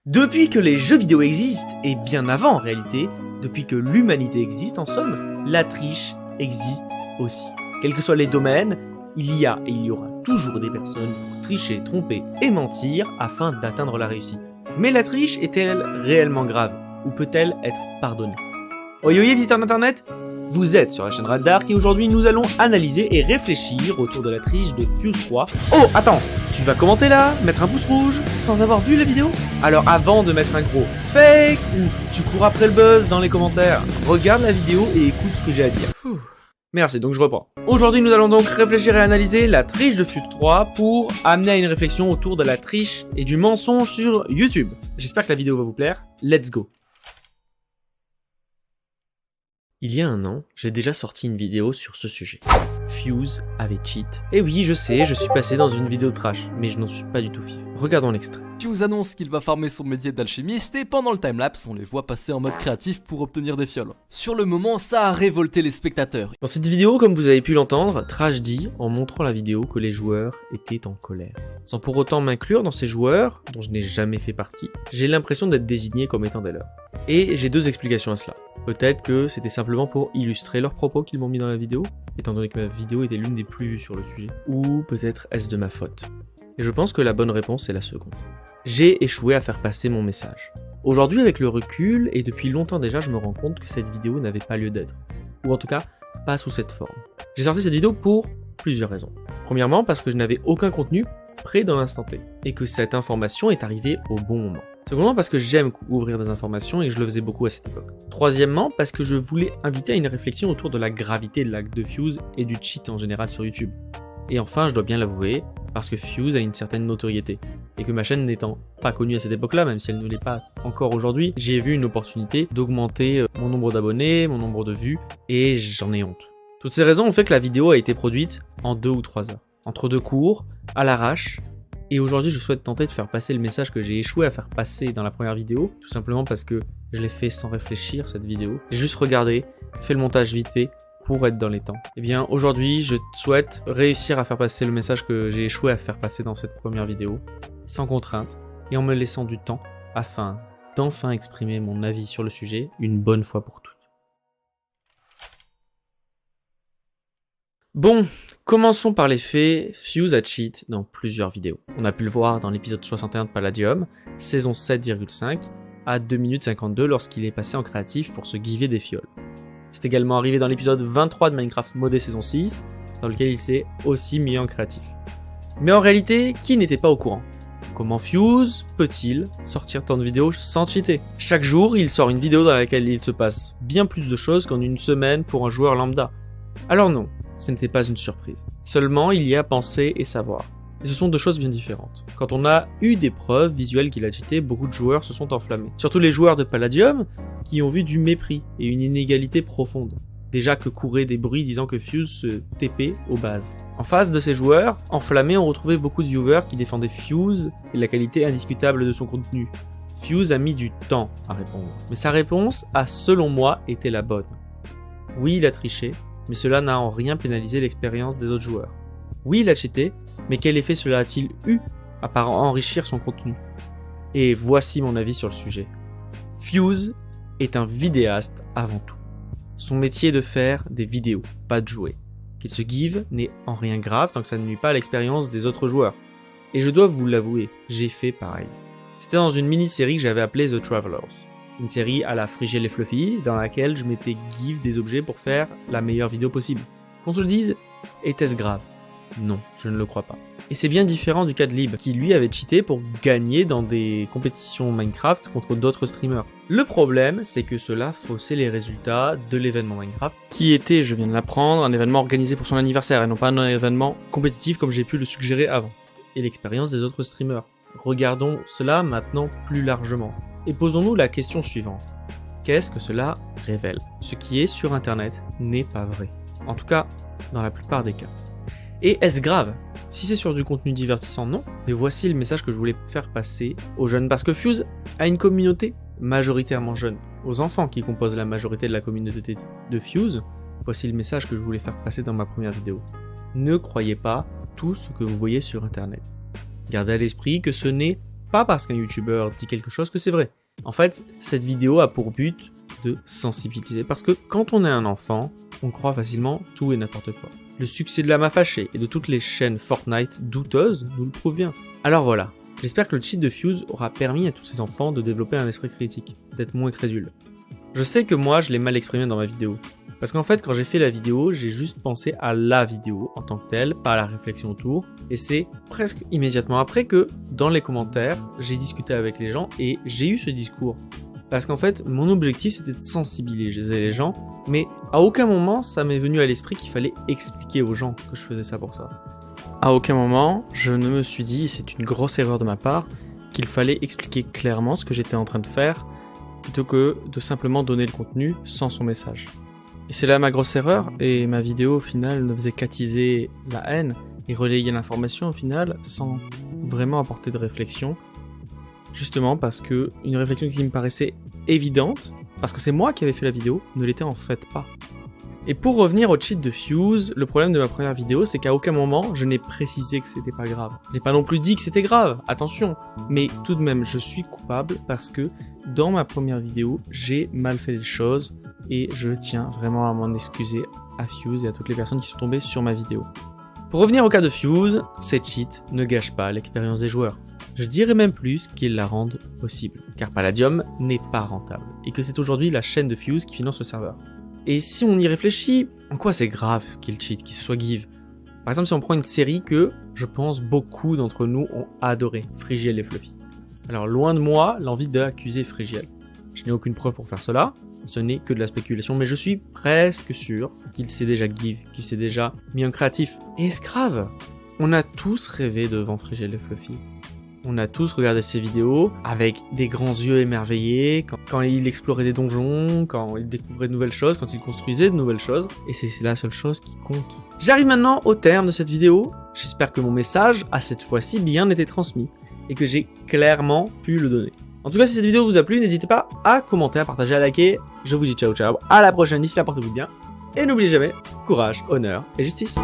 Depuis que les jeux vidéo existent, et bien avant en réalité, depuis que l'humanité existe en somme, la triche existe aussi. Quels que soient les domaines, il y a et il y aura toujours des personnes pour tricher, tromper et mentir afin d'atteindre la réussite. Mais la triche est-elle réellement grave? Ou peut-elle être pardonnée? Oyoye visiteurs d'internet, vous êtes sur la chaîne Raddark et aujourd'hui nous allons analyser et réfléchir autour de la triche de Fuse 3. Oh attends, tu vas commenter là, mettre un pouce rouge, sans avoir vu la vidéo? Alors avant de mettre un gros fake ou tu cours après le buzz dans les commentaires, regarde la vidéo et écoute ce que j'ai à dire. Merci, donc je reprends. Aujourd'hui nous allons donc réfléchir et analyser la triche de Fuse 3 pour amener à une réflexion autour de la triche et du mensonge sur YouTube. J'espère que la vidéo va vous plaire, let's go. Il y a un an, j'ai déjà sorti une vidéo sur ce sujet. Fuse avait cheat. Et oui, je sais, je suis passé dans une vidéo trash, mais je n'en suis pas du tout fier. Regardons l'extrait. Fuse annonce qu'il va farmer son métier d'alchimiste et pendant le timelapse, on les voit passer en mode créatif pour obtenir des fioles. Sur le moment, ça a révolté les spectateurs. Dans cette vidéo, comme vous avez pu l'entendre, Trash dit, en montrant la vidéo, que les joueurs étaient en colère. Sans pour autant m'inclure dans ces joueurs, dont je n'ai jamais fait partie, j'ai l'impression d'être désigné comme étant des leurs. Et j'ai deux explications à cela. Peut-être que c'était simplement pour illustrer leurs propos qu'ils m'ont mis dans la vidéo, étant donné que ma vidéo était l'une des plus vues sur le sujet. Ou peut-être est-ce de ma faute. Et je pense que la bonne réponse est la seconde. J'ai échoué à faire passer mon message. Aujourd'hui, avec le recul, et depuis longtemps déjà, je me rends compte que cette vidéo n'avait pas lieu d'être. Ou en tout cas, pas sous cette forme. J'ai sorti cette vidéo pour plusieurs raisons. Premièrement, parce que je n'avais aucun contenu prêt dans l'instant T, et que cette information est arrivée au bon moment. Secondement, parce que j'aime ouvrir des informations et je le faisais beaucoup à cette époque. Troisièmement, parce que je voulais inviter à une réflexion autour de la gravité de l'acte de Fuse et du cheat en général sur YouTube. Et enfin, je dois bien l'avouer, parce que Fuse a une certaine notoriété, et que ma chaîne n'étant pas connue à cette époque-là, même si elle ne l'est pas encore aujourd'hui, j'ai vu une opportunité d'augmenter mon nombre d'abonnés, mon nombre de vues, et j'en ai honte. Toutes ces raisons ont fait que la vidéo a été produite en 2 ou 3 heures, entre deux cours, à l'arrache. Et aujourd'hui, je souhaite tenter de faire passer le message que j'ai échoué à faire passer dans la première vidéo, tout simplement parce que je l'ai fait sans réfléchir, cette vidéo. J'ai juste regardé, fait le montage vite fait, pour être dans les temps. Et bien, aujourd'hui, je souhaite réussir à faire passer le message que j'ai échoué à faire passer dans cette première vidéo, sans contrainte, et en me laissant du temps, afin d'enfin exprimer mon avis sur le sujet, une bonne fois pour toutes. Bon, commençons par les faits. Fuse a cheat dans plusieurs vidéos. On a pu le voir dans l'épisode 61 de Palladium, saison 7,5, à 2 minutes 52 lorsqu'il est passé en créatif pour se giver des fioles. C'est également arrivé dans l'épisode 23 de Minecraft Modé saison 6, dans lequel il s'est aussi mis en créatif. Mais en réalité, qui n'était pas au courant? Comment Fuse peut-il sortir tant de vidéos sans cheater? Chaque jour, il sort une vidéo dans laquelle il se passe bien plus de choses qu'en une semaine pour un joueur lambda. Alors non, ce n'était pas une surprise. Seulement, il y a penser et savoir. Et ce sont deux choses bien différentes. Quand on a eu des preuves visuelles qu'il a cheaté, beaucoup de joueurs se sont enflammés. Surtout les joueurs de Palladium, qui ont vu du mépris et une inégalité profonde. Déjà que couraient des bruits disant que Fuse se TP aux bases. En face de ces joueurs, enflammés, on retrouvait beaucoup de viewers qui défendaient Fuse et la qualité indiscutable de son contenu. Fuse a mis du temps à répondre. Mais sa réponse a, selon moi, été la bonne. Oui, il a triché, mais cela n'a en rien pénalisé l'expérience des autres joueurs. Oui, il a cheaté, mais quel effet cela a-t-il eu à part enrichir son contenu? Et voici mon avis sur le sujet. Fuse est un vidéaste avant tout. Son métier est de faire des vidéos, pas de jouer. Qu'il se give n'est en rien grave tant que ça ne nuit pas à l'expérience des autres joueurs. Et je dois vous l'avouer, j'ai fait pareil. C'était dans une mini-série que j'avais appelée The Travelers. Une série à la Frigel et Fluffy, dans laquelle je m'étais give des objets pour faire la meilleure vidéo possible. Qu'on se le dise, était-ce grave? Non, je ne le crois pas. Et c'est bien différent du cas de Lib, qui lui avait cheaté pour gagner dans des compétitions Minecraft contre d'autres streamers. Le problème, c'est que cela faussait les résultats de l'événement Minecraft, qui était, je viens de l'apprendre, un événement organisé pour son anniversaire, et non pas un événement compétitif comme j'ai pu le suggérer avant. Et l'expérience des autres streamers. Regardons cela maintenant plus largement. Et posons-nous la question suivante. Qu'est-ce que cela révèle? Ce qui est sur internet n'est pas vrai. En tout cas, dans la plupart des cas. Et est-ce grave? Si c'est sur du contenu divertissant, non. Mais voici le message que je voulais faire passer aux jeunes. Parce que Fuse a une communauté majoritairement jeune. Aux enfants qui composent la majorité de la communauté de Fuse, voici le message que je voulais faire passer dans ma première vidéo. Ne croyez pas tout ce que vous voyez sur internet. Gardez à l'esprit que ce n'est pas parce qu'un youtubeur dit quelque chose que c'est vrai. En fait, cette vidéo a pour but de sensibiliser, parce que quand on est un enfant, on croit facilement tout et n'importe quoi. Le succès de la Mafachée et de toutes les chaînes Fortnite douteuses nous le prouve bien. Alors voilà, j'espère que le cheat de Fuse aura permis à tous ces enfants de développer un esprit critique, d'être moins crédule. Je sais que moi, je l'ai mal exprimé dans ma vidéo. Parce qu'en fait, quand j'ai fait la vidéo, j'ai juste pensé à la vidéo en tant que telle, pas à la réflexion autour. Et c'est presque immédiatement après que, dans les commentaires, j'ai discuté avec les gens et j'ai eu ce discours. Parce qu'en fait, mon objectif, c'était de sensibiliser les gens, mais à aucun moment, ça m'est venu à l'esprit qu'il fallait expliquer aux gens que je faisais ça pour ça. À aucun moment, je ne me suis dit, et c'est une grosse erreur de ma part, qu'il fallait expliquer clairement ce que j'étais en train de faire, plutôt que de simplement donner le contenu sans son message. Et c'est là ma grosse erreur, et ma vidéo au final ne faisait qu'attiser la haine et relayer l'information au final sans vraiment apporter de réflexion. Justement parce que une réflexion qui me paraissait évidente, parce que c'est moi qui avais fait la vidéo, ne l'était en fait pas. Et pour revenir au cheat de Fuse, le problème de ma première vidéo, c'est qu'à aucun moment je n'ai précisé que c'était pas grave. Je n'ai pas non plus dit que c'était grave, attention. Mais tout de même, je suis coupable parce que dans ma première vidéo, j'ai mal fait les choses et je tiens vraiment à m'en excuser à Fuse et à toutes les personnes qui sont tombées sur ma vidéo. Pour revenir au cas de Fuse, ces cheats ne gâchent pas l'expérience des joueurs. Je dirais même plus qu'ils la rendent possible, car Palladium n'est pas rentable, et que c'est aujourd'hui la chaîne de Fuse qui finance le serveur. Et si on y réfléchit, en quoi c'est grave qu'il cheat, qu'il se soit give? Par exemple, si on prend une série que, je pense, beaucoup d'entre nous ont adoré, Frigiel et Fluffy. Alors loin de moi l'envie d'accuser Frigiel. Je n'ai aucune preuve pour faire cela, ce n'est que de la spéculation, mais je suis presque sûr qu'il s'est déjà give, qu'il s'est déjà mis en créatif. Et c'est grave. On a tous rêvé devant Frigiel et Fluffy. On a tous regardé ses vidéos avec des grands yeux émerveillés, quand il explorait des donjons, quand il découvrait de nouvelles choses, quand il construisait de nouvelles choses, et c'est la seule chose qui compte. J'arrive maintenant au terme de cette vidéo, j'espère que mon message a cette fois-ci bien été transmis, et que j'ai clairement pu le donner. En tout cas, si cette vidéo vous a plu, n'hésitez pas à commenter, à partager, à liker, je vous dis ciao ciao, à la prochaine, d'ici là portez-vous bien, et n'oubliez jamais, courage, honneur et justice.